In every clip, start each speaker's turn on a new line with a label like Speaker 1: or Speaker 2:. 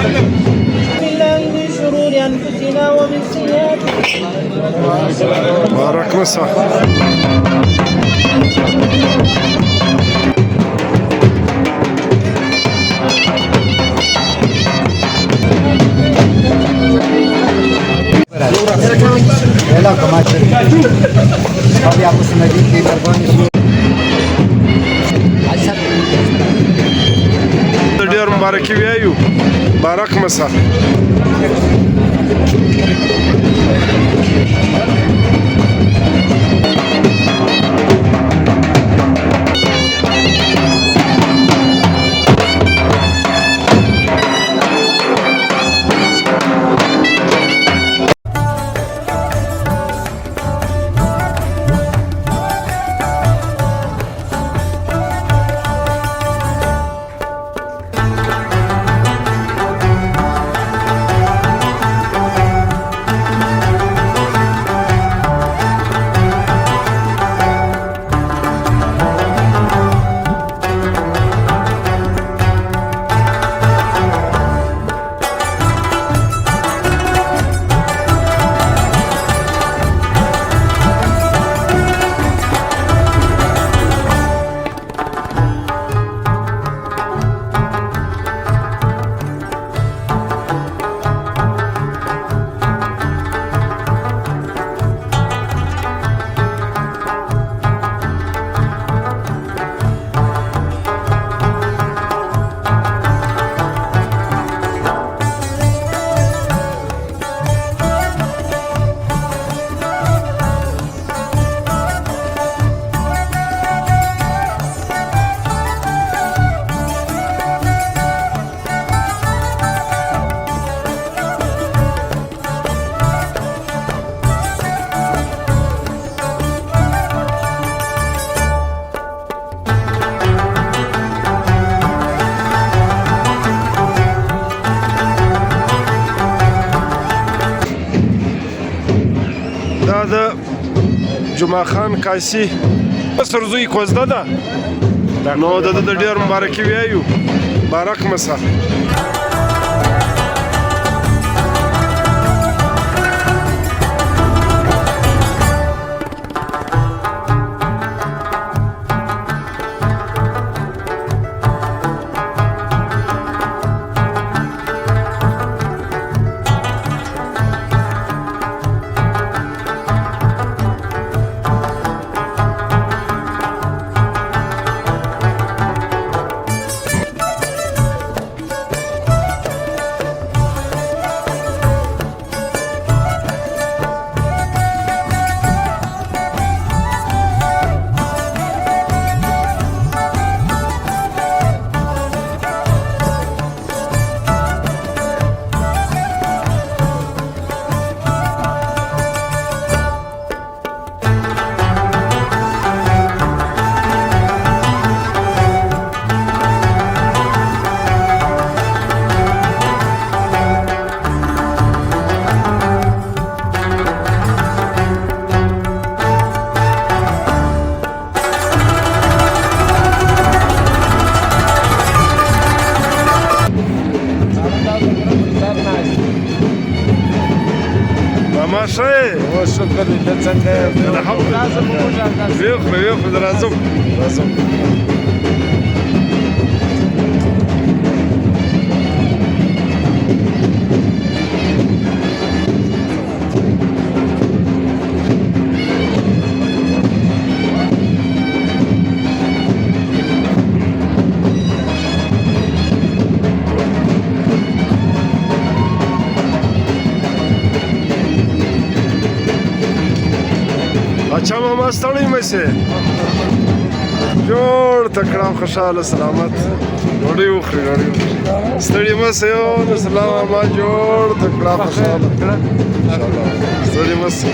Speaker 1: بالله من شرور أنفسنا ومن سيئات
Speaker 2: بارك مسا. ډېر مبارکي ویایو. بارک مسا. دا د جمعه خان کاسي سرزوی کوزده ده، نو د ډېر مبارکي ویایو. بارک مسا. ماشه
Speaker 3: شكرا لله.
Speaker 2: الحمد لله. وياخذ رازم अच्छा मामा ستړی مې سه جوړ تکړه خوشاله سلامت ډوډۍ وخوري ستړی مې سه یو سلام ماما جوړ تکړه خوشاله ستړی مې سه.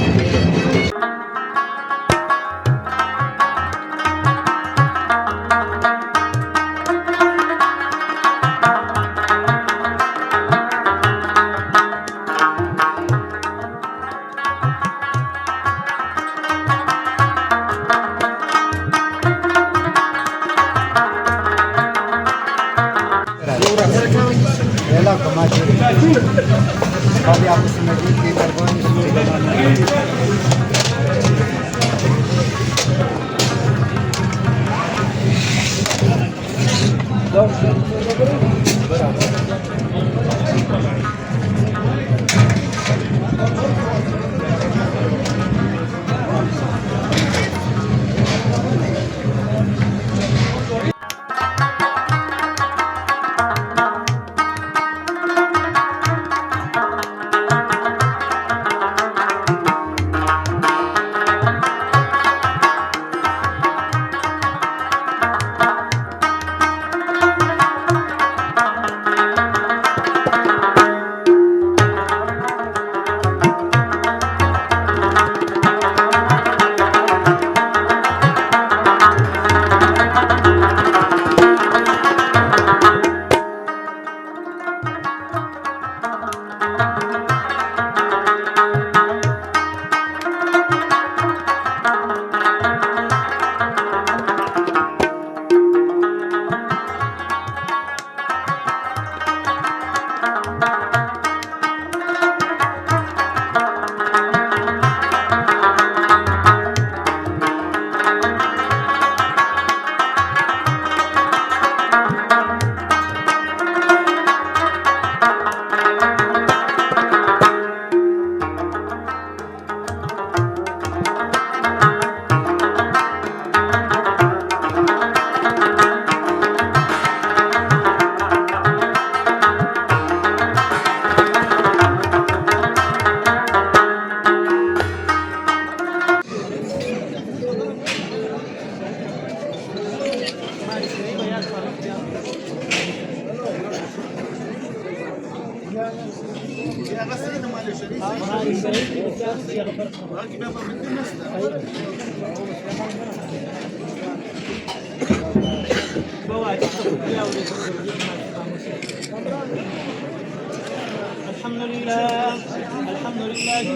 Speaker 1: الحمد لله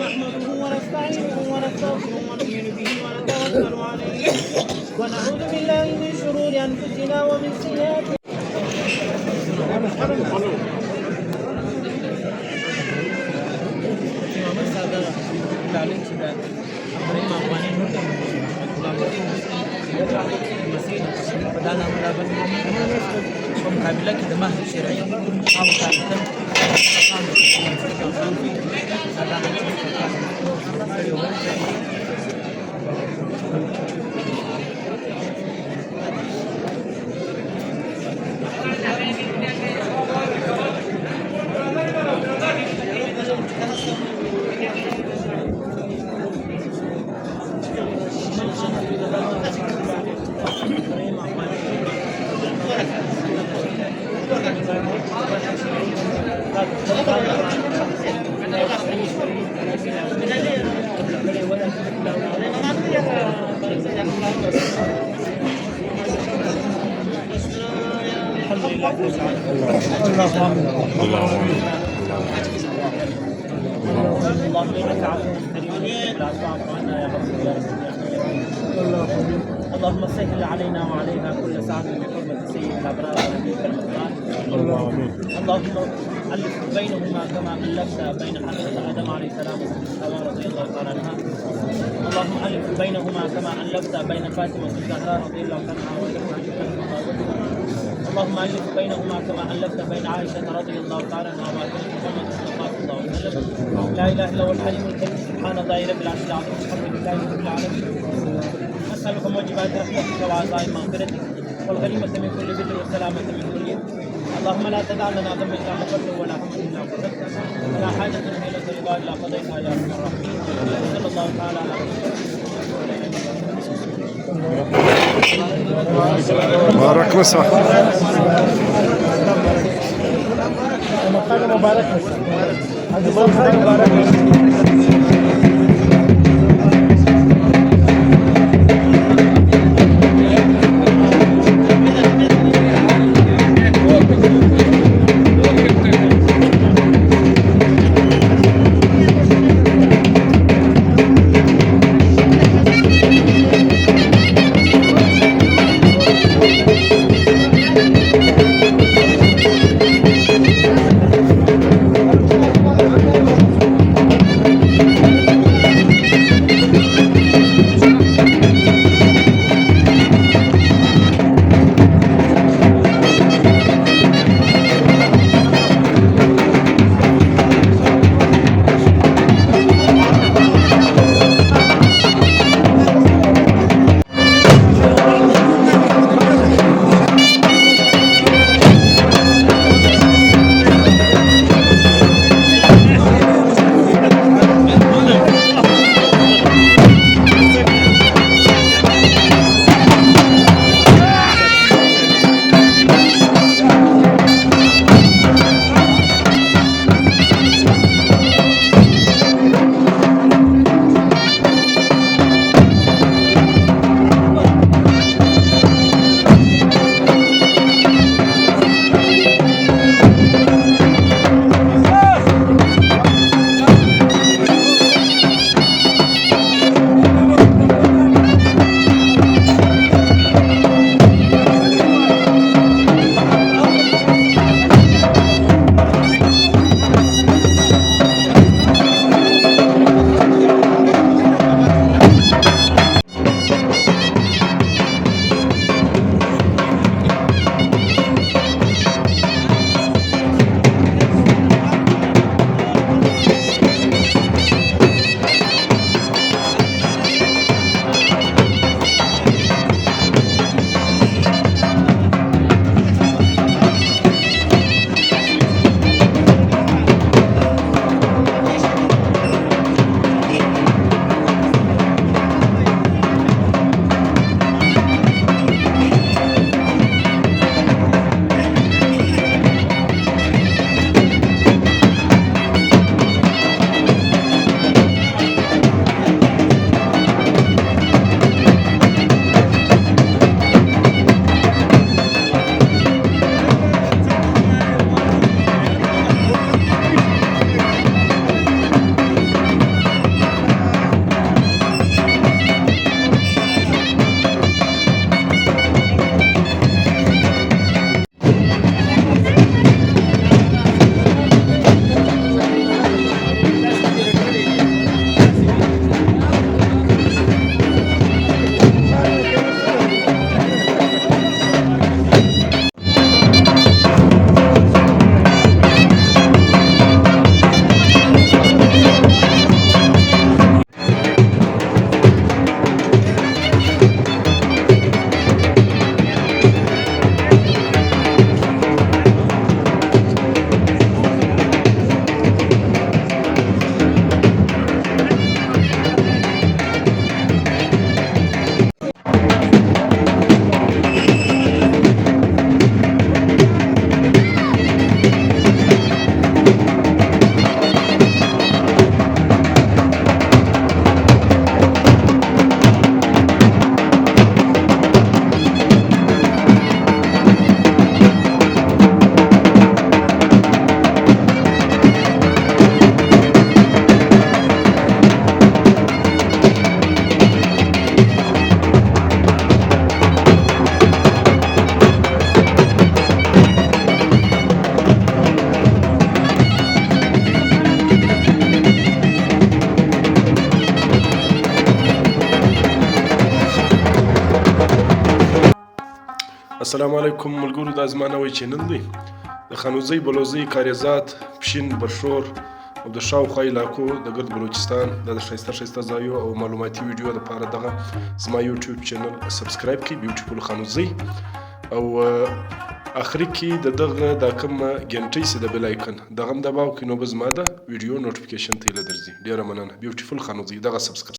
Speaker 1: نحمده ونستعينه ونستغفره ونؤمن به ونتوكل عليه ونعوذ بالله من شرور انفسنا ومن سيئات
Speaker 4: بدانا ملابن ومقابلة كده ما هي شرعية أو كانت
Speaker 1: اللهم انك عفو كريم لا تعف عنا يا رب يا رب اللهم سهل علينا وعلينا كل سعد بحرمة سيد الابرار ونبيك المختار. اللهم الف بينهما كما الفت بين حضرة ادم عليه السلام وحواء رضي الله تعالى عنها. اللهم الف بينهما كما الفت بين فاطمة الزهراء رضي الله عنها اللهم الف بينهما كما الفت بين عائشة رضي الله تعالى عنها وفاطمة محمد صلى الله عليه وسلم. لا اله الا هو الحليم الكريم سبحان الله رب العرش العظيم الحمد لله رب العالمين. اسالك موجبات رحمتك وعزائم مغفرتك والغنيمة من كل بر والسلامة من كل إثم. اللهم لا تدع لنا ذنبا الا غفرته ولا هما الا غفرته ولا حاجة حيلة رضا الا قضيتها يا ارحم الراحمين. صلى الله تعالى على
Speaker 2: بارك مسا السلام علیکم ملګرو، دا زما نوی چینل دی د خانوزۍ بلوزۍ کاریزات پښین برشور او د شاوخوا علاقو د ګرد بلوچستان د ښایسته ښایسته ځایو او معلوماتي ویډیو لپاره دغه زما یوټیوب چینل سبسکرایب کړئ، بیوټیفول خانوزۍ. او اخري کې د دغه دا کوم ګنټۍ چې د بیل آیکن دغه هم دباو کړئ، نو به زما د ویډیو نوټیفیکیشن ته هیله درځي. ډېره مننه. بیوټیفول خانوزۍ دغه سبسکرایب